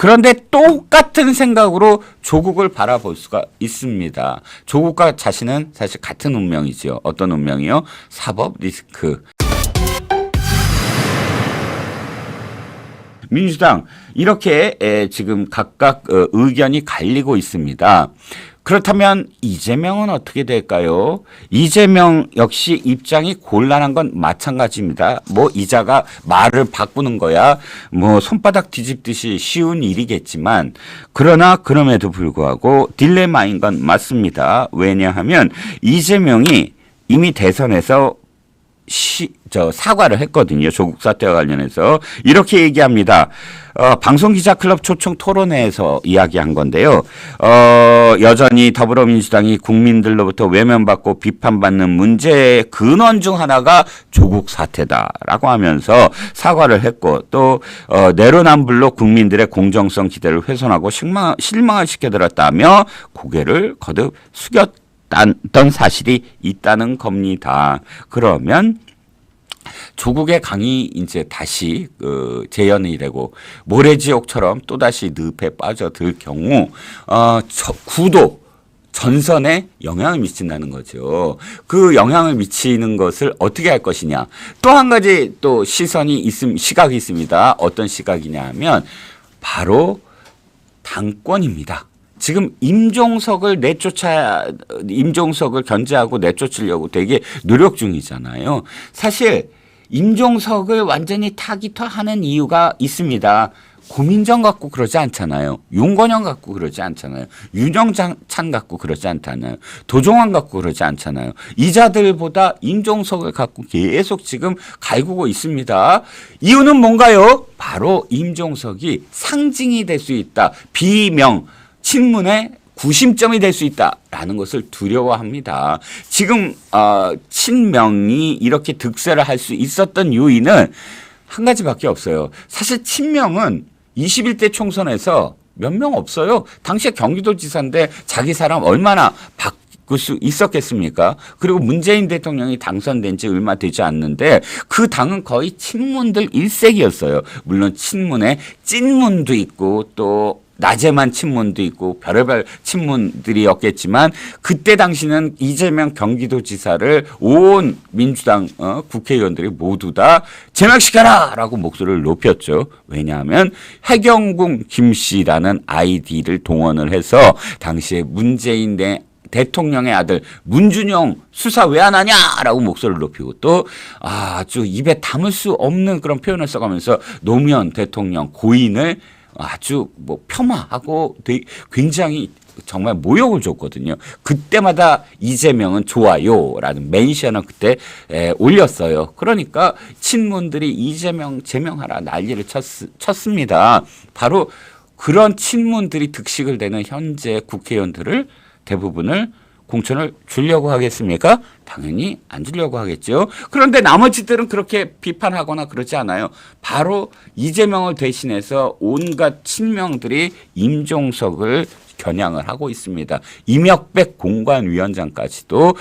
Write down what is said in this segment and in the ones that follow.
그런데 똑같은 생각으로 조국을 바라볼 수가 있습니다. 조국과 자신은 사실 같은 운명이지요. 어떤 운명이요? 사법 리스크. 민주당 이렇게 지금 각각 의견이 갈리고 있습니다. 그렇다면 이재명은 어떻게 될까요? 이재명 역시 입장이 곤란한 건 마찬가지입니다. 뭐 이자가 말을 바꾸는 거야 뭐 손바닥 뒤집듯이 쉬운 일이겠지만 그러나 그럼에도 불구하고 딜레마인 건 맞습니다. 왜냐하면 이재명이 이미 대선에서 사과를 했거든요. 조국 사태와 관련해서 이렇게 얘기합니다. 방송기자클럽 초청 토론회에서 이야기한 건데요. 여전히 더불어민주당이 국민들로부터 외면받고 비판받는 문제의 근원 중 하나가 조국 사태다라고 하면서 사과를 했고 또 내로남불로 국민들의 공정성 기대를 훼손하고 실망을 시켜드렸다며 고개를 거듭 숙였던 사실이 있다는 겁니다. 그러면 조국의 강이 이제 다시 재현이 되고 모래지옥처럼 또다시 늪에 빠져들 경우 구도 전선에 영향을 미친다는 거죠. 그 영향을 미치는 것을 어떻게 할 것이냐. 또 한 가지 또 시각이 있습니다. 어떤 시각이냐 하면 바로 당권입니다. 지금 임종석을 견제하고 내쫓으려고 되게 노력 중이잖아요. 사실 임종석을 완전히 타깃화하는 이유가 있습니다. 고민정 갖고 그러지 않잖아요. 윤건영 갖고 그러지 않잖아요. 윤영찬 갖고 그러지 않잖아요. 도종환 갖고 그러지 않잖아요. 이자들보다 임종석을 갖고 계속 지금 갈구고 있습니다. 이유는 뭔가요? 바로 임종석이 상징이 될 수 있다. 비명, 친문의 구심점이 될 수 있다라는 것을 두려워합니다. 지금 친명이 이렇게 득세를 할 수 있었던 요인은 한 가지밖에 없어요. 사실 친명은 21대 총선에서 몇 명 없어요. 당시에 경기도지사인데 자기 사람 얼마나 바꿀 수 있었겠습니까? 그리고 문재인 대통령이 당선된 지 얼마 되지 않는데 그 당은 거의 친문들 일색이었어요. 물론 친문에 찐문도 있고 또 낮에만 친문도 있고 별의별 친문들이었겠지만 그때 당시는 이재명 경기도지사를 온 민주당 국회의원들이 모두 다 제명시켜라 라고 목소리를 높였죠. 왜냐하면 해경궁 김씨라는 아이디를 동원을 해서 당시에 문재인 대통령의 아들 문준용 수사 왜 안 하냐라고 목소리를 높이고 또 아주 입에 담을 수 없는 그런 표현을 써가면서 노무현 대통령 고인을 아주 폄하하고 굉장히 정말 모욕을 줬거든요. 그때마다 이재명은 좋아요라는 멘션을 그때 올렸어요. 그러니까 친문들이 이재명 제명하라 난리를 쳤습니다. 바로 그런 친문들이 득식을 되는 현재 국회의원들을 대부분을 공천을 주려고 하겠습니까? 당연히 안 주려고 하겠죠. 그런데 나머지들은 그렇게 비판하거나 그러지 않아요. 바로 이재명을 대신해서 온갖 친명들이 임종석을 겨냥을 하고 있습니다. 이명백 공관위원장까지도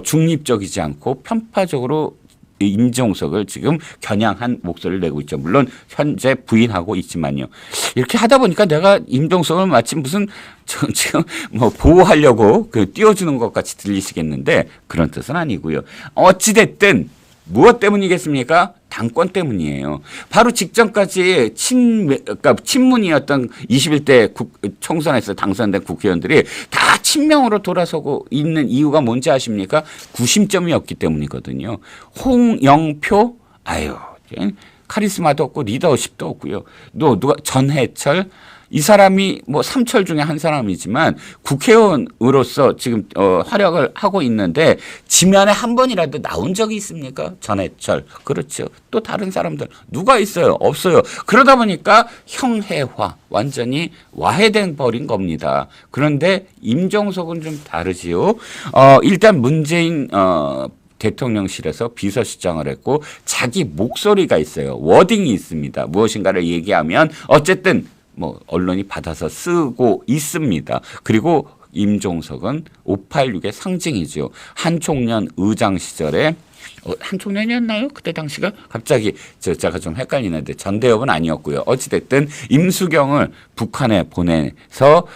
중립적이지 않고 편파적으로 임종석을 지금 겨냥한 목소리를 내고 있죠. 물론 현재 부인하고 있지만요. 이렇게 하다 보니까 내가 임종석을 마치 무슨 지금 보호하려고 띄워주는 것 같이 들리시겠는데 그런 뜻은 아니고요. 어찌됐든 무엇 때문이겠습니까? 당권 때문이에요. 바로 직전까지 그러니까 친문이었던 21대 총선에서 당선된 국회의원들이 다 친명으로 돌아서고 있는 이유가 뭔지 아십니까? 구심점이었기 때문이거든요. 홍영표, 카리스마도 없고 리더십도 없고요. 누가 전해철, 이 사람이 삼철 중에 한 사람이지만 국회의원으로서 지금 활약을 하고 있는데 지면에 한 번이라도 나온 적이 있습니까? 전해철. 그렇죠. 또 다른 사람들 누가 있어요? 없어요. 그러다 보니까 형해화 완전히 와해된 버린 겁니다. 그런데 임종석은 좀 다르지요. 일단 문재인 대통령실에서 비서실장을 했고 자기 목소리가 있어요. 워딩이 있습니다. 무엇인가를 얘기하면 어쨌든 언론이 받아서 쓰고 있습니다. 그리고 임종석은 586의 상징이죠. 한총련 의장 시절에 한총련이었나요? 그때 당시가 갑자기 제가 좀 헷갈리는데 전대협은 아니었고요. 어찌됐든 임수경을 북한에 보내서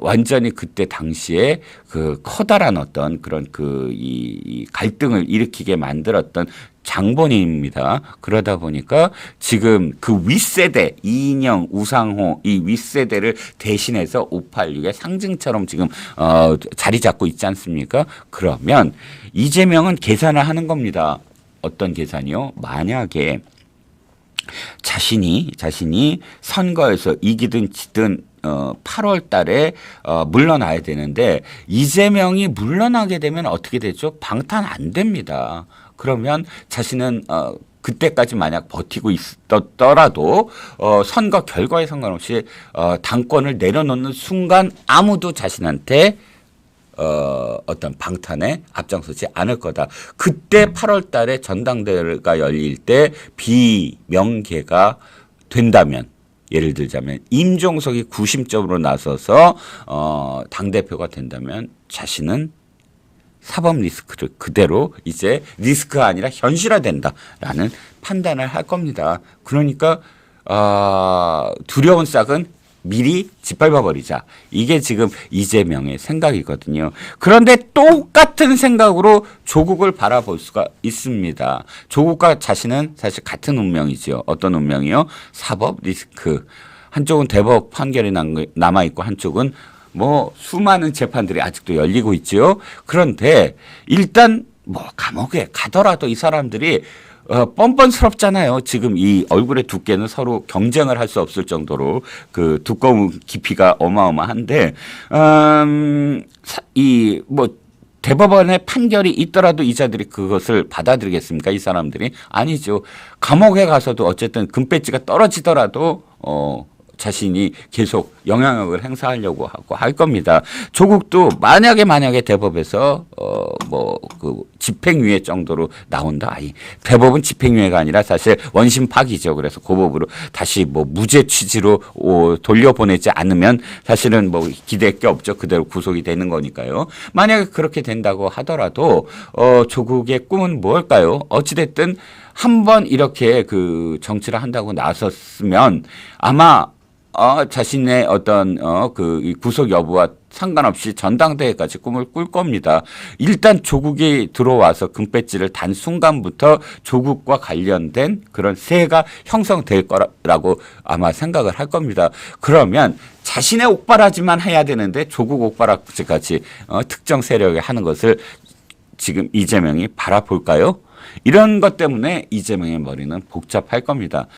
완전히 그때 당시에 그 커다란 어떤 그런 이 갈등을 일으키게 만들었던 장본인입니다. 그러다 보니까 지금 그 윗세대 이인영, 우상호 이 윗세대를 대신해서 586의 상징처럼 지금 자리 잡고 있지 않습니까? 그러면 이재명은 계산을 하는 겁니다. 어떤 계산이요? 만약에 자신이 선거에서 이기든 지든 8월 달에 물러나야 되는데 이재명이 물러나게 되면 어떻게 되죠? 방탄 안 됩니다. 그러면 자신은 그때까지 만약 버티고 있었더라도 선거 결과에 상관없이 당권을 내려놓는 순간 아무도 자신한테 어떤 방탄에 앞장서지 않을 거다. 그때 8월 달에 전당대회가 열릴 때 비명계가 된다면 예를 들자면 임종석이 구심점으로 나서서 당대표가 된다면 자신은 사법 리스크를 그대로 이제 리스크가 아니라 현실화된다라는 판단을 할 겁니다. 그러니까 두려운 싹은 미리 짓밟아 버리자. 이게 지금 이재명의 생각이거든요. 그런데 똑같은 생각으로 조국을 바라볼 수가 있습니다. 조국과 자신은 사실 같은 운명이지요. 어떤 운명이요? 사법 리스크. 한쪽은 대법 판결이 남아있고 한쪽은 뭐 수많은 재판들이 아직도 열리고 있죠. 그런데 일단 뭐 감옥에 가더라도 이 사람들이 뻔뻔스럽잖아요. 지금 이 얼굴의 두께는 서로 경쟁을 할 수 없을 정도로 그 두꺼운 깊이가 어마어마한데 이 뭐 대법원의 판결이 있더라도 이자들이 그것을 받아들이겠습니까? 이 사람들이 아니죠. 감옥에 가서도 어쨌든 금배지가 떨어지더라도 자신이 계속 영향력을 행사하려고 하고 할 겁니다. 조국도 만약에 대법에서 뭐 그 집행유예 정도로 나온다. 대법은 집행유예가 아니라 사실 원심 파기죠. 그래서 그 법으로 다시 뭐 무죄 취지로 돌려보내지 않으면 사실은 뭐 기대할 게 없죠. 그대로 구속이 되는 거니까요. 만약에 그렇게 된다고 하더라도 조국의 꿈은 뭘까요? 어찌됐든 한번 이렇게 그 정치를 한다고 나섰으면 아마 자신의 어떤 그 구속 여부와 상관없이 전당대회까지 꿈을 꿀 겁니다. 일단 조국이 들어와서 금배지를 단 순간부터 조국과 관련된 그런 세가 형성될 거라고 아마 생각을 할 겁니다. 그러면 자신의 옥바라지만 해야 되는데 조국 옥바라지까지 특정 세력이 하는 것을 지금 이재명이 바라볼까요? 이런 것 때문에 이재명의 머리는 복잡할 겁니다.